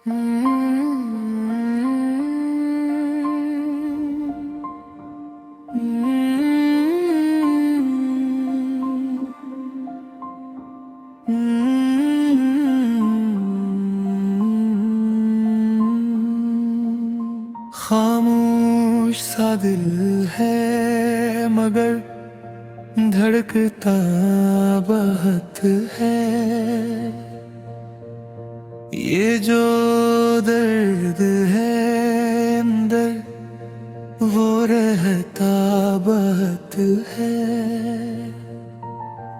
खामोश सा दिल है मगर धड़कता बहुत है। ये जो दर्द है अंदर वो रहता बहुत है।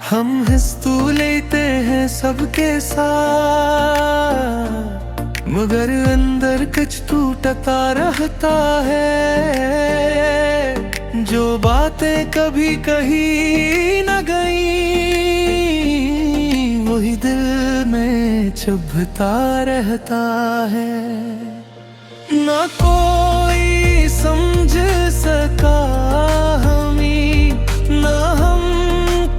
हम हिस तो लेते हैं सबके साथ मगर अंदर कुछ टूटता रहता है। जो बातें कभी कही न गई वही दिल में चुभता रहता है। ना कोई समझ सका हमें ना हम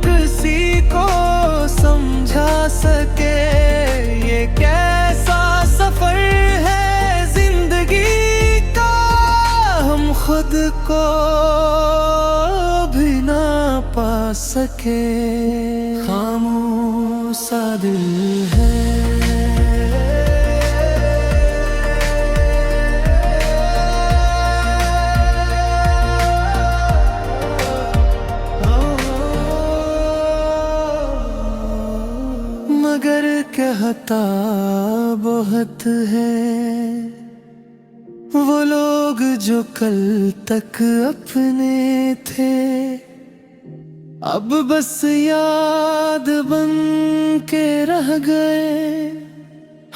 किसी को समझा सके। ये कैसा सफर है जिंदगी का हम खुद को भी ना पा सके। खामोश सा दिल है मगर कहता बहुत है। वो लोग जो कल तक अपने थे अब बस याद बन के रह गए।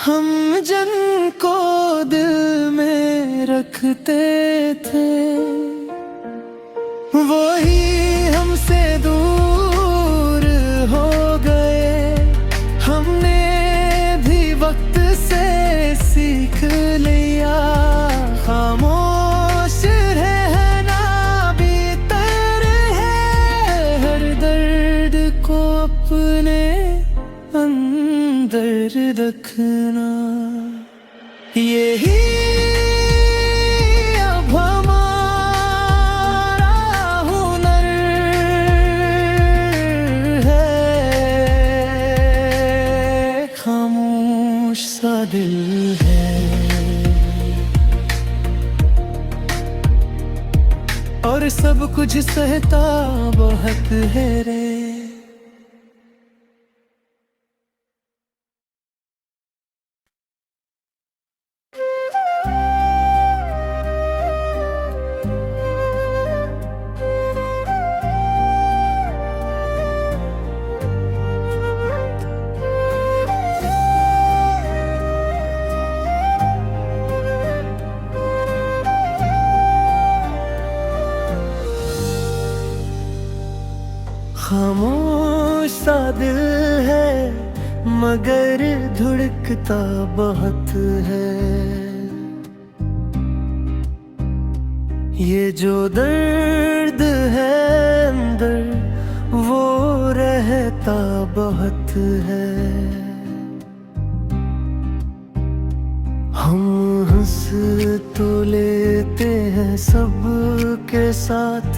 हम जिनको दिल में रखते थे वही हमसे दूर हो गए। हमने भी वक्त से सीख लिया खामोश रहना बेहतर है। हर दर्द को अपने अंदर रखना यही अब हमारा हुनर है। खामोश सा दिल है और सब कुछ सहता बहुत है रे। खामोश सा दिल है मगर धड़कता बहुत है। ये जो दर्द है अंदर वो रहता बहुत है। हम हंस तो लेते हैं सबके साथ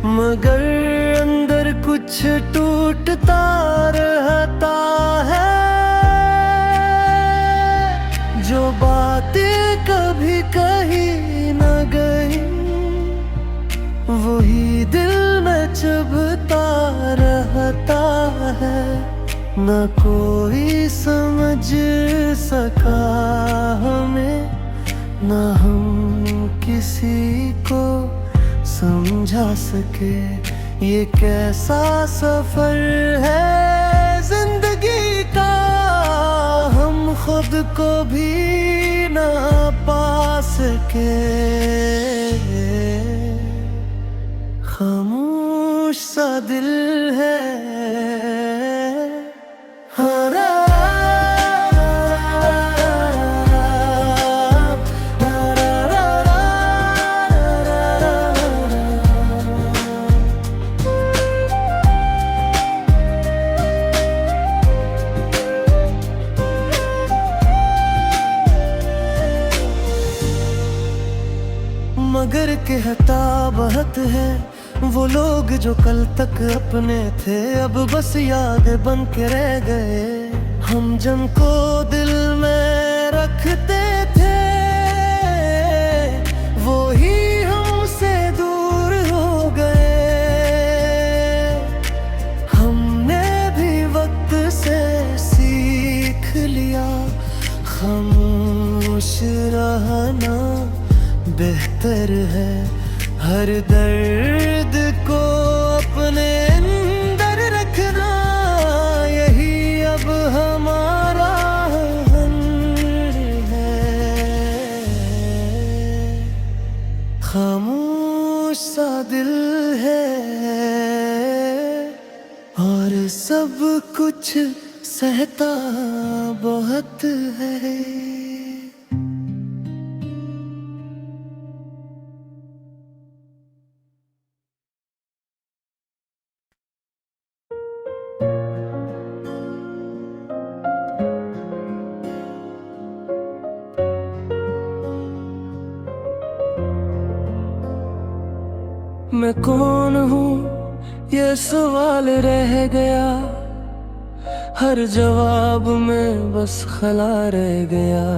मगर अंदर कुछ टूटता रहता है। जो बातें कभी कही न गई वही दिल में चुभता रहता है। न कोई समझ सका हमें न हम किसी को समझा सके। ये कैसा सफर है जिंदगी का हम खुद को भी ना पा सके। खामोश सा दिल है हरा सहता बहुत है। वो लोग जो कल तक अपने थे अब बस याद बन के रह गए। हम जिनको दिल में रखते थे वो ही हमसे दूर हो गए। हमने भी वक्त से सीख लिया खामोश रहना बेहतर है। हर दर्द को अपने अंदर रखना यही अब हमारा हल है। खामोश सा दिल है और सब कुछ सहता बहुत है। मैं कौन हूँ ये सवाल रह गया। हर जवाब में बस खला रह गया।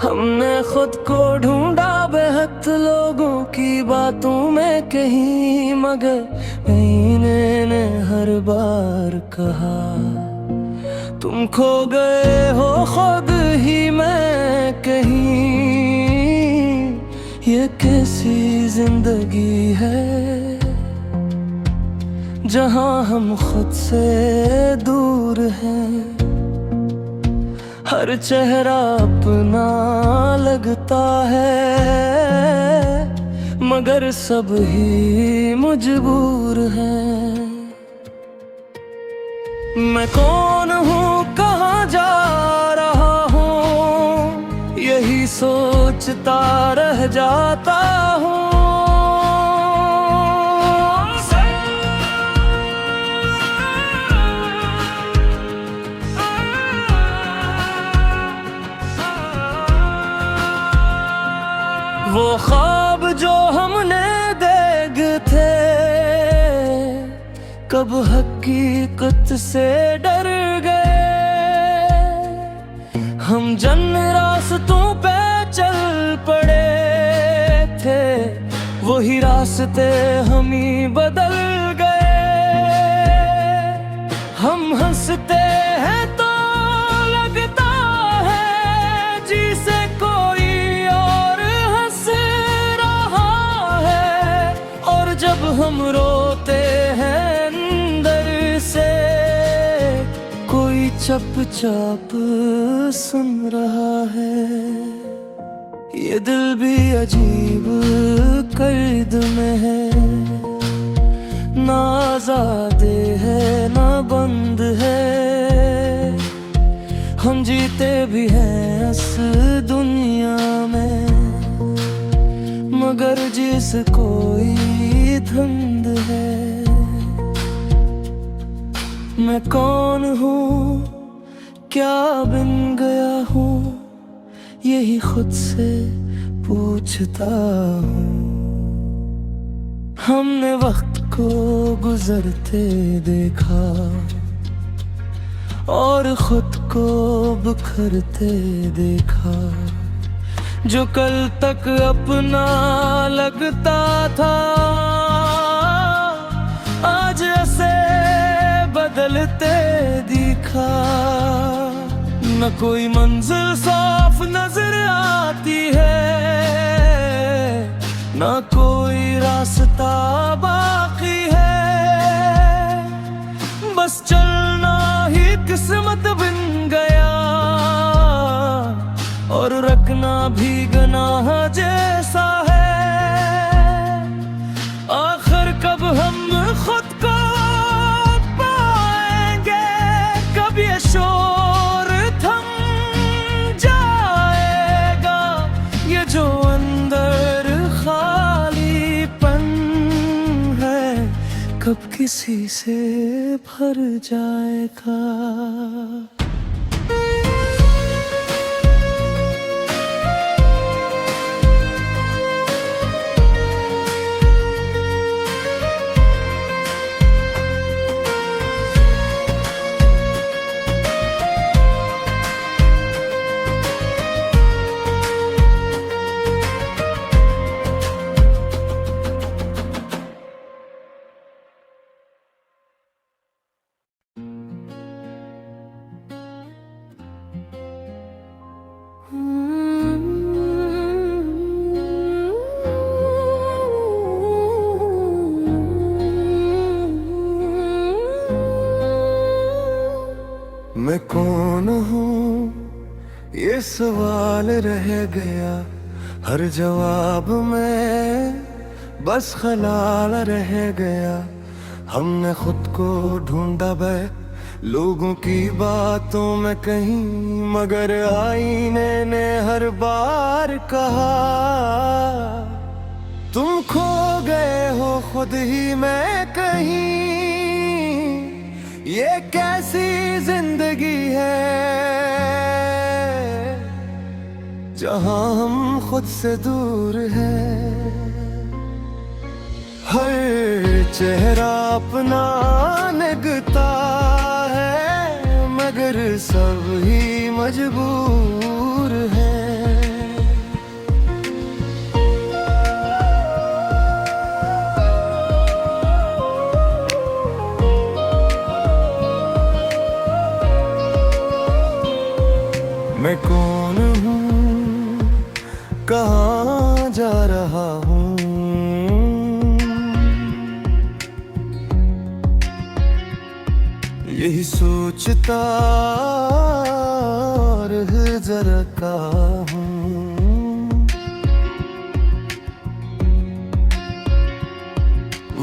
हमने खुद को ढूंढा बेहद लोगों की बातों में कहीं, मगर महीने ने हर बार कहा तुम खो गए हो खुद ही में कहीं। ये कैसी जिंदगी है जहां हम खुद से दूर हैं। हर चेहरा अपना लगता है मगर सब ही मजबूर हैं। मैं कौन हूँ कहाँ जा रहा हूँ यही सोचता रह जाता हूँ। वो ख्वाब जो हमने देख थे कब हकीकत से डर गए। हम जन रास्तों पे चल पड़े थे वही रास्ते हम ही बदल गए। हम हंसते हैं तो लगता है जिसे कोई और हंस रहा है, और जब हम रोते हैं अंदर से कोई चुपचाप सुन रहा है। ये दिल भी अजीब कैद में है, ना आज़ादे है ना बंद है। हम जीते भी हैं इस दुनिया में मगर जिस कोई धुंध है। मैं कौन हूँ क्या बन गया हूँ यही खुद से पूछता हूँ। हमने वक्त को गुजरते देखा और खुद को बिखरते देखा। जो कल तक अपना लगता था आज ऐसे बदलते दिखा। न कोई मंजिल साफ नजर आती है न कोई रास्ता बाकी है। बस चलना ही किस्मत बन गया और रखना भी गुनाह जैसा है। आखिर कब हम खुद को पाएंगे, कब ये शोर थम जाएगा। ये जो अंदर खालीपन है कब किसी से भर जाएगा। मैं कौन हूँ ये सवाल रह गया, हर जवाब में बस खलाल रह गया। हमने खुद को ढूंढा लोगों की बातों में कहीं, मगर आईने ने हर बार कहा तुम खो गए हो खुद ही में कहीं। ये कैसी जिंदगी है जहां हम खुद से दूर हैं। हर चेहरा अपना निगता है, मगर सब ही मजबूर है। मैं कौन हूँ, कहाँ जा रहा हूँ, यही सोचता रह जरता हूँ।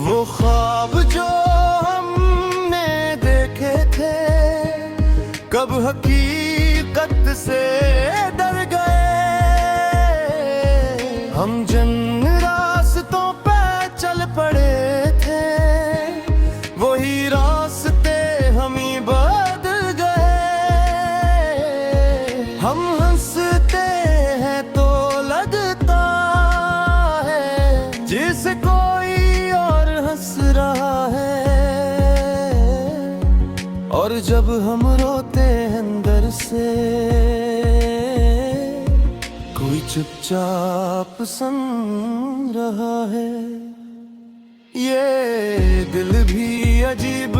वो ख्वाब जो हमने देखे थे, कब हकीकत से डर गए। हम जिन रास्तों पे चल पड़े थे, वही रास्ते हम ही बदल गए। हम हंसते हैं तो लगता है जैसे कोई और हंस रहा है, और जब हम रोते हैं अंदर से, कोई चुपचाप सुन रहा है। ये दिल भी अजीब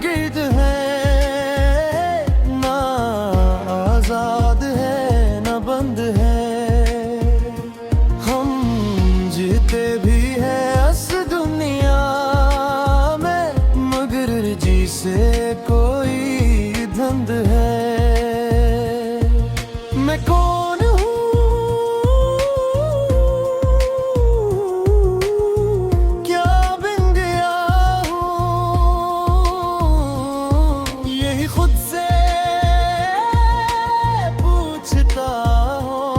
गिर्द है, ना आजाद है ना बंद है। हम जीते भी हैं इस दुनिया में, मगर जी से कोई धंध है। मैं कौन हूँ, क्या बन गया हूँ, यही खुद से पूछता हूँ।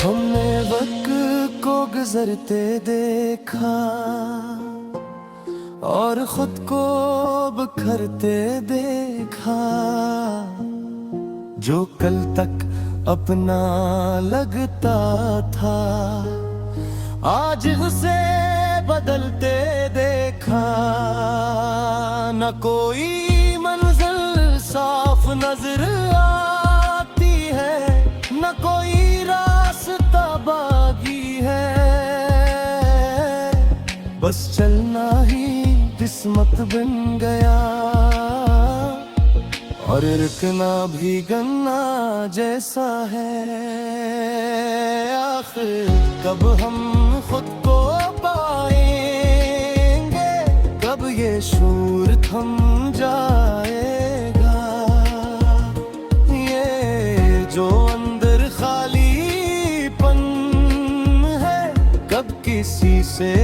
हमने वक्त को गुजरते देखा और खुद को बिखरते देखा। जो कल तक अपना लगता था, आज उसे बदलते देखा। न कोई मंजिल साफ नजर आती है, न कोई रास्ता बाकी है। बस चलना ही किस्मत बन गया, और रुकना भी गन्ना जैसा है। आखिर कब हम खुद को पाएंगे, कब ये शूर थम जाएगा। ये जो अंदर खालीपन है, कब किसी से